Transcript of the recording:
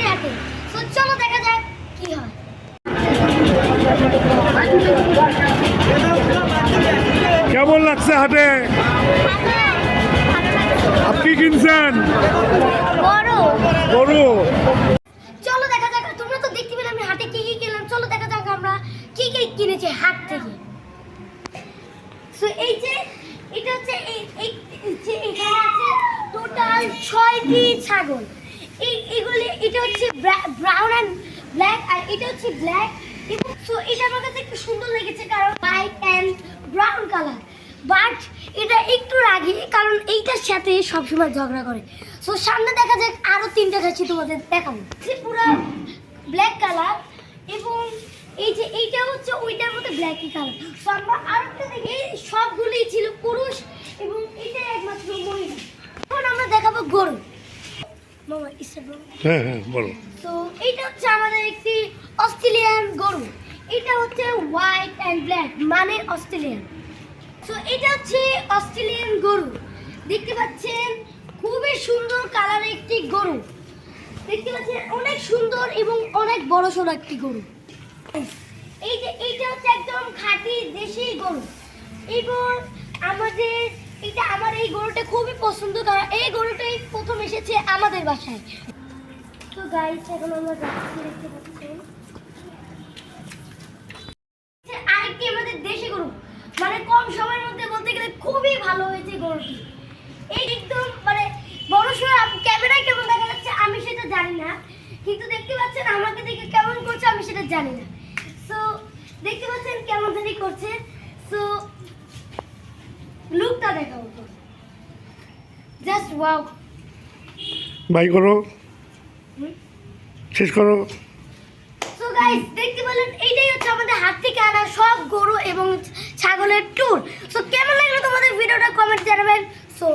হাটে। তো চলো দেখা যাক কি হয়। কেমন লাগছে হাটে? আপনি কিনছেন গরু? চলো দেখা যাক। তোমরা তো দেখতে পেলে আমি হাটে কি কি কিনলাম। চলো দেখা যাক আমরা কি কি কিনেছি হাট থেকে। সো এই যে এটা হচ্ছে এখানে আছে টোটাল 6টি ছাগল। এইগুলি এটা হচ্ছে ব্রাউন অ্যান্ড ব্ল্যাক, আর এটা হচ্ছে ব্ল্যাক। এবং সো এটা আমার কাছে একটু সুন্দর লেগেছে কারণ white and brown colour. But এটা একটু রাগি কারণ এইটার সাথে সবসময় ঝগড়া করে। সো সামনে দেখা যাক আরো 3টা খাচ্ছি তোমাদের দেখাবো। পুরো ব্ল্যাক কালার এবং এই যে এইটা হচ্ছে ওইটার মধ্যে ব্ল্যাকই কালার। তো আমরা আরেকটা দেখি সবগুলি ছিল পুরুষ এবং এটাই একমাত্র মহিলা। এখন আমরা দেখাবো গরু। মামা ইসলাম হ্যাঁ হ্যাঁ বলো। তো এইটা হচ্ছে আমাদের একটি অস্ট্রেলিয়ান গরু। এটা হচ্ছে হোয়াইট অ্যান্ড ব্ল্যাক মানে অস্ট্রেলিয়ান। তো এটা হচ্ছে অস্ট্রেলিয়ান গরু। দেখতে পাচ্ছেন খুবই সুন্দর কালারের একটি গরু। দেখতে পাচ্ছেন অনেক সুন্দর এবং অনেক বড় সড়ো একটি গরু। এই যে এইটা হচ্ছে একদম খাঁটি দেশি গরু এবং আমাদের এটা আমার এই গরুটা খুবই পছন্দ কারণ এই গরুটাই প্রথম এসেছে আমাদের বাসায়। তো গাইস এখন আমরা যাচ্ছি, দেখতে পাচ্ছেন আরেকটি আমাদের দেশি গরু মানে কম সময়ের মধ্যে বলতে গেলে খুবই ভালো হয়েছে গরুটি। এই একদম মানে বড় সড়ো ক্যামেরায় কেমন দেখা যাচ্ছে আমি সেটা জানি না, কিন্তু দেখতে পাচ্ছেন আমাকে দেখে কেমন করছে আমি সেটা জানি না। সো দেখতে পাচ্ছেন কেমন জানি করছে। সো লুকটা দেখাবো তো জাস্ট ওয়াও। বাই করো, শেষ করো। সো গাইস দেখতে পেলেন এইটাই হচ্ছে আমাদের হাট থেকে আনা সব গরু এবং ছাগলের ট্যুর। সো কেমন লাগলো তোমাদের ভিডিওটা কমেন্ট জানাবেন। সো